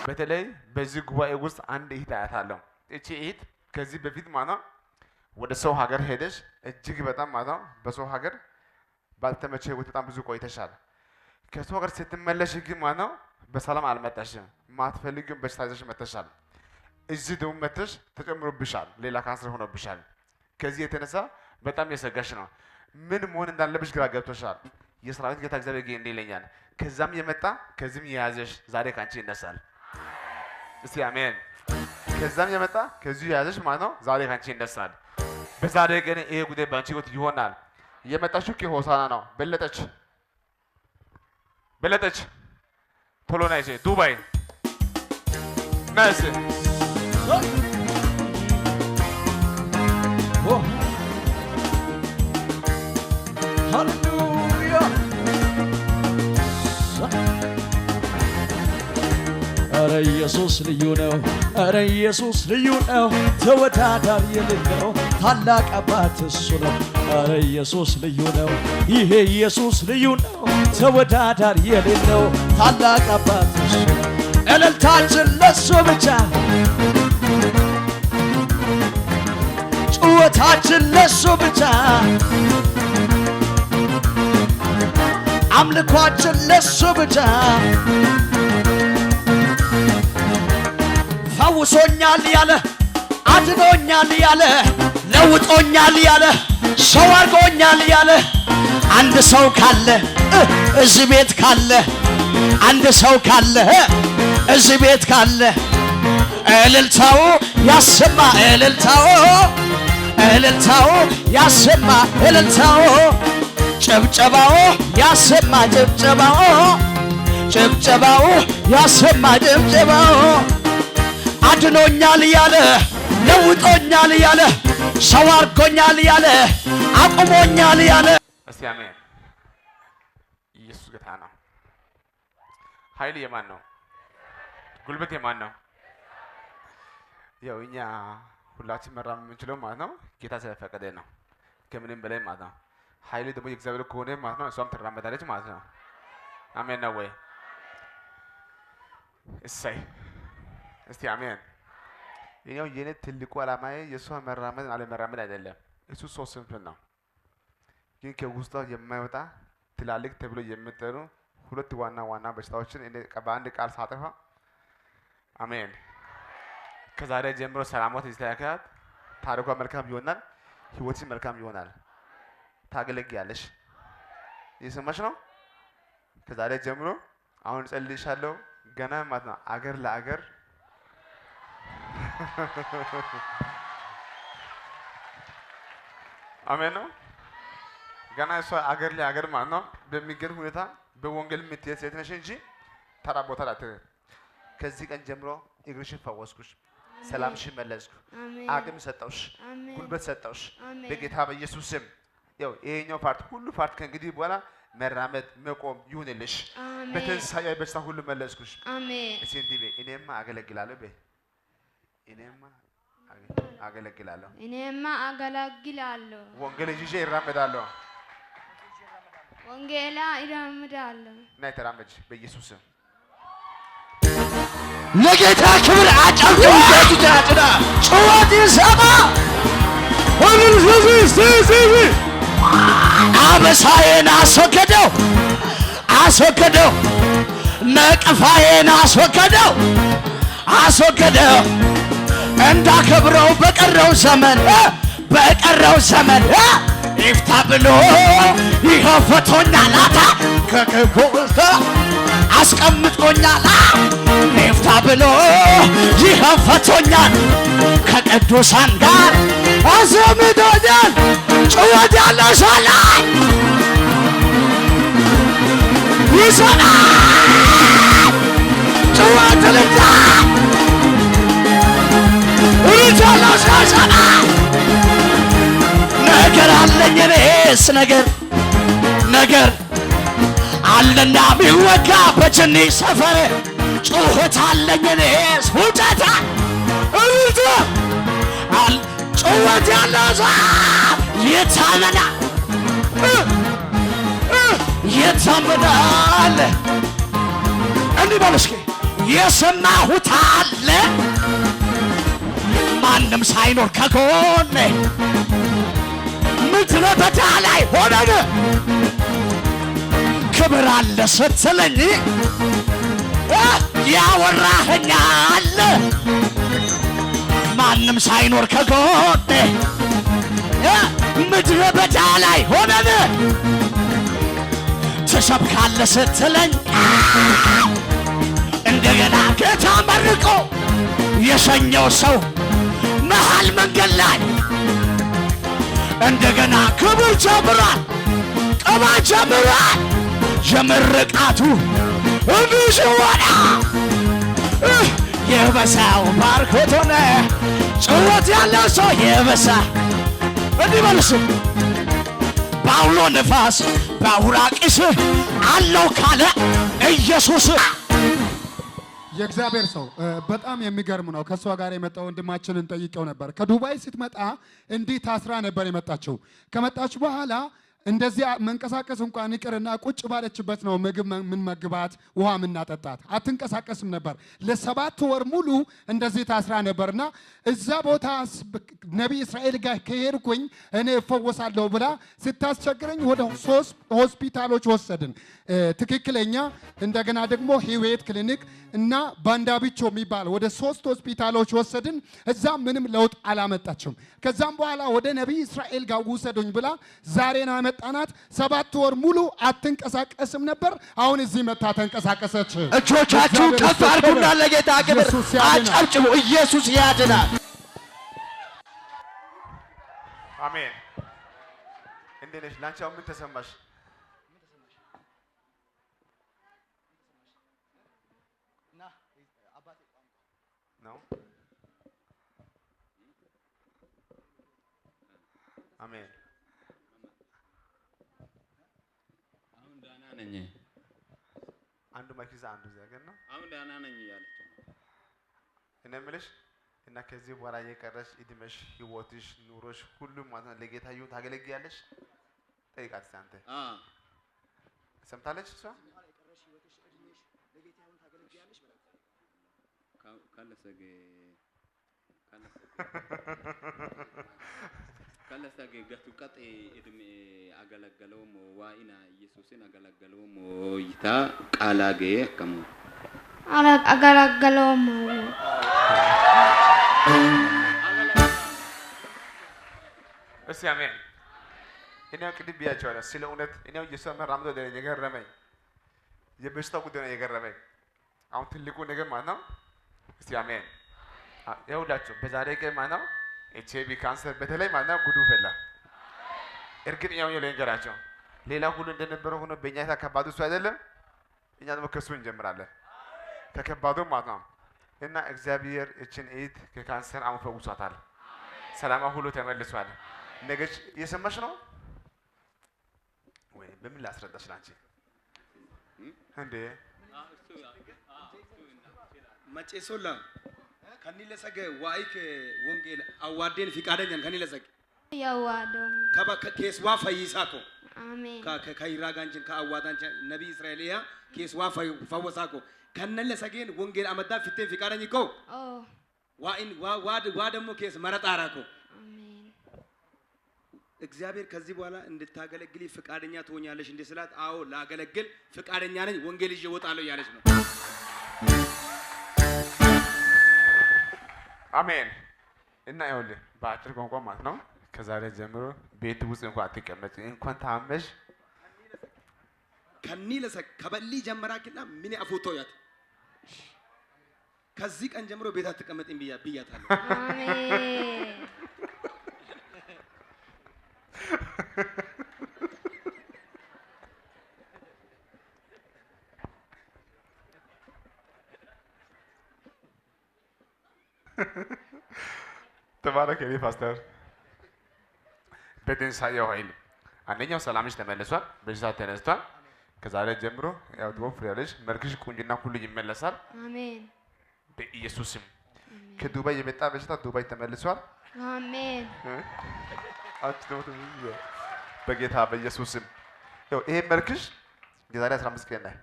በተለይ በዚህ ጉባኤ ውስጥ አንድ እህት አያታለሁ። እቺ እህት ከዚህ በፊት ማለት ወደ ሰው ሀገር ሄደሽ እጅግ በጣም ማለት በሰው ሀገር ባልተመቸ ህይወት በጣም ብዙ ቆይተሻል። ከሰው ሀገር ስትመለሽ ግን ማለት በሰላም አልመጣሽም። ማትፈልጊውን በሽታ ይዘሽ መጥተሻል። እዚህ ደግሞ መጥተሽ ተጨምሮብሻል፣ ሌላ ካንሰር ሆኖብሻል። ከዚህ የተነሳ በጣም የሰጋሽ ነው። ምን መሆን እንዳለብሽ ግራ ገብቶሻል። የሰራዊት ጌታ እግዚአብሔር እንዲህ ይለኛል፣ ከዛም የመጣ ከዚህም የያዘሽ ዛሬ ካንቺ ይነሳል። እስቲ አሜን። ከዛም የመጣ ከዚህ የያዘሽ ማለት ነው ዛሬ ካንቺ ይነሳል። በዛሬ ቀን ይሄ ጉዳይ ባንቺ ህይወት ይሆናል። የመጣሽው ከሆሳና ነው። በለጠች ቶሎ ነይ ዱባይ ነስ ሃሌሉያ ኧረ ኢየሱስ ልዩ ነው። ኧረ ኢየሱስ ልዩ ነው። ተወዳዳሪ የሌለው ታላቅ አባት እሱ ነው። ኧረ ኢየሱስ ልዩ ነው። ይሄ ኢየሱስ ልዩ ነው። ተወዳዳሪ የሌለው ታላቅ አባት እሱ ነው። እልልታችን ለሱ ብቻ፣ ጩኸታችን ለሱ ብቻ፣ አምልኳችን ለሱ ብቻ። ፈውሶኛል ያለ፣ አድኖኛል ያለ፣ ለውጦኛል ያለ፣ ሰው አድርጎኛል ያለ አንድ ሰው ካለ እዚህ ቤት ካለ፣ አንድ ሰው ካለ እዚህ ቤት ካለ እልልታው ያሰማ፣ እልልታው ያሰማ፣ እልልታው ጭብጨባው ያሰማ፣ ጭብጨባው ያሰማ፣ ጭብጨባው አድኖኛል ያለ፣ ለውጦኛል ያለ፣ ሰው አድርጎኛል ያለ፣ አቁሞኛል ያለ። እስቲ አሜን። ኢየሱስ ጌታ ነው። ኃይል የማን ነው? ጉልበት የማን ነው? ያው እኛ ሁላችን መራመድ የምንችለው ማለት ነው ጌታ ስለፈቀደ ነው። ከምንም በላይ ማለት ነው። ኃይል ደግሞ የእግዚአብሔር ከሆነ ማለት ነው እሷም ትራመዳለች ማለት ነው። አሜን ነው ወይ? እሰይ እስቲ አሜን። ይሄው የኔ ትልቁ ዓላማዬ የሷ መራመድ አለመራመድ አይደለም። እሱ ሰው ስንፍና ነው። ግን ከውስጧ የማይወጣ ትላልቅ ተብሎ የሚጠሩ ሁለት ዋና በሽታዎችን በአንድ ቃል ሳጠፋ አሜን። ከዛሬ ጀምሮ ሰላሟት ይስተካከላል። ታሪኳ መልካም ይሆናል። ህይወትሽ መልካም ይሆናል። ታገለግያለሽ። እየሰማሽ ነው? ከዛሬ ጀምሮ አሁን ጸልይሻለሁ ገና ማለት ነው አገር ለአገር አሜን ነው። ገና እሷ አገር ለአገር ማለት ነው በሚገርም ሁኔታ በወንጌል የምትሄድ ሴት ነሽ እንጂ ተራ ቦታ አትሄድም። ከዚህ ቀን ጀምሮ እግርሽን ፈወስኩሽ፣ ሰላምሽን መለስኩ፣ አቅም ሰጠውሽ፣ ጉልበት ሰጠውሽ በጌታ በኢየሱስ ስም። ያው ይሄኛው ፓርት ሁሉ ፓርት ከእንግዲህ በኋላ መራመድ መቆም ይሁንልሽ። በትንሣኤ በሽታ ሁሉ መለስኩሽ። አሜን። እስኪ እንዲህ በይ፣ እኔማ አገለግላለሁ በይ። እኔማ አገለግላለሁ። ወንጌል ይዤ እራመዳለሁ። ወንጌላ ይራመዳለሁ። ናይ ተራመጅ በኢየሱስ ስም። ለጌታ ክብር አጨብጭቡ። ጌታ ጩኸት ይሰማ። አበሳዬን አስወገደው፣ ነቀፋዬን አስወገደው እንዳከብረው በቀረው ዘመን ይፍታ ብሎ ይኸው ፈቶኛል። ከክፉ ውስጥ አስቀምጦኛል። ይፍታ ብሎ ይኸው ፈቶኛል። ከቅዱሳን ጋር አስቀምጦኛል። ጩኸት ያለው ሰው ላይ ይሰማል። ጩኸት ልምጣ ያለው ሰው ይሰማል። ነገር አለኝ እኔስ ነገር አለና ሚወጋ በጅኒ ሰፈር ጩኸት አለኝ እኔስ ውጨታ እልልታ ጩኸት ያለው ሰው ይታመናል። እንዲህ በል እስኪ የሰማሁት አለ ማንም ሳይኖር ከጎኔ ምድረ በዳ ላይ ሆነን ክብር አለ ስትለኝ ያወራኸኝ አለ ማንም ሳይኖር ከጎኔ ምድረ በዳ ላይ ሆነን ትሰብካለህ ስትለኝ እንደገና ጌታ መርቆ የሸኘው ሰው መሃል መንገድ ላይ እንደገና ክብር ጀምሯል፣ ቅባት ጀምሯል። የምርቃቱ እንዲህ ሲሆን የበሳው ባርኮት ሆነ። ጭወት ያለው ሰው የበሳ እንዲህ መልስ በአውሎ ነፋስ በአውራቂስ አለው ካለ ኢየሱስ የእግዚአብሔር ሰው በጣም የሚገርም ነው። ከሷ ጋር የመጣው ወንድማችንን ጠይቀው ነበር። ከዱባይ ስትመጣ እንዲህ ታስራ ነበር የመጣችው። ከመጣች በኋላ እንደዚህ መንቀሳቀስ እንኳን ይቅርና ቁጭ ባለችበት ነው ምግብ ምን መግባት ውሃ ምን እናጠጣት። አትንቀሳቀስም ነበር። ለ7 ወር ሙሉ እንደዚህ ታስራ ነበርና እዛ ቦታ ነቢይ እስራኤል ጋር ከሄድኩኝ እኔ እፈወሳለሁ ብላ ስታስቸግረኝ ወደ 3 ሆስፒታሎች ወሰድን። ትክክለኛ እንደገና ደግሞ ህይወት ክሊኒክ እና ባንዳቢቾ የሚባል ወደ 3 ሆስፒታሎች ወሰድን። እዛ ምንም ለውጥ አላመጣችም። ከዛም በኋላ ወደ ነቢይ እስራኤል ጋር ውሰዱኝ ብላ ዛሬ ነው ያመጣናት። 7 ወር ሙሉ አትንቀሳቀስም ነበር። አሁን እዚህ መታ ተንቀሳቀሰች። እጆቻችሁ ከፍ አድርጉና ለጌታ ክብር አጨብጭቡ። ኢየሱስ ያድናል። አሜን። እንዴት ነሽ? ላንቺ አሁን ምን ተሰማሽ? ነው አሜን። አሁን ዳና ነኝ። አንዱ ማይክዛ አንዱ ዘገን ነው። አሁን ዳና ነኝ ያለች እኔ የምልሽ እና ከዚህ በኋላ የቀረሽ እድሜሽ፣ ህይወትሽ፣ ኑሮሽ ሁሉም ማለት ነው ለጌታ ይሁን ታገለግያለሽ። ጠይቃት አንተ ሰምታለች እሷ ካለሰገ ገቱ ቀጥ እድሜ አገለገለው ዋኢና ኢየሱስን አገለገለው ይታ ቃላገ ከሙ አገለገለው እስቲ አሜን። እኔው ቅድም ብያቸዋለሁ ስለ እውነት እኔው ኢየሱስ መራመድ ወደ የገረመኝ የበሽታው ጉዳይ ነው የገረመኝ። አሁን ትልቁ ነገር ማለት ነው። እስቲ አሜን። ይኸውላችሁ በዛሬ ቀን ማለት ነው ኤችአይቪ ካንሰር በተለይ ማለት ነው ጉዱ ፈላ። እርግጠኛው ነው ልንገራቸው፣ ሌላ ሁሉ እንደነበረው ሆኖ በእኛ ተከባዱ እሱ አይደለም። እኛ ደግሞ ከሱ እንጀምራለን ተከባዱ ማለት ነው። እና እግዚአብሔር እችን እህት ከካንሰር አሁን ፈውሷታል። ሰላማ ሁሉ ተመልሷል። ነገች እየሰማሽ ነው ወይ? በምን ላስረዳሽ ላንቺ እንዴ መጨሶላ ከኒ ለሰገ ዋይክ ወንጌል አዋዴን ፍቃደኛን ከኒ ለሰገ ያዋዶ ከኬስዋ ፈይሳኮ አሜን ከይራጋንችን ከአዋዳንችን ነቢይ እስራኤልያ ኬስዋ ፈወሳኮ ከነ ለሰገን ወንጌል አመዳ ፍቴን ፍቃደኝ እኮ ዋኢን ዋ ደግሞ ኬስ መረጣራኮ አሜን። እግዚአብሔር ከዚህ በኋላ እንድታገለግሊ ፍቃደኛ ትሆኛለሽ እንደ ስላት አዎ ላገለግል ፍቃደኛ ነኝ ወንጌል ይዤ እወጣለሁ ያለች ነው። አሜን። እና ይኸውልህ በአጭር ቋንቋ ማለት ነው ከዛሬ ጀምሮ ቤት ውስጥ እንኳን አትቀመጭ። እንኳን ታመሽ ከኒ ለሰግ ከበሊ ጀመራኪና ምን አፎቶ ያት ከዚህ ቀን ጀምሮ ቤት አትቀመጥም ብያታለሁ። አሜን ተባረክ የኔ ፓስተር። በትንሳኤው ኃይል አንደኛው ሰላምሽ ተመልሷል፣ በሽታ ተነስቷል። ከዛሬ ጀምሮ ያው ትወፍሪያለሽ፣ መልክሽ ቁንጅና ሁሉ ይመለሳል። አሜን በኢየሱስ ስም። ከዱባይ የመጣ በሽታ ዱባይ ተመልሷል። አሜን በጌታ በኢየሱስ ስም። ያው ይሄ መልክሽ የዛሬ 15 ቀን ላይ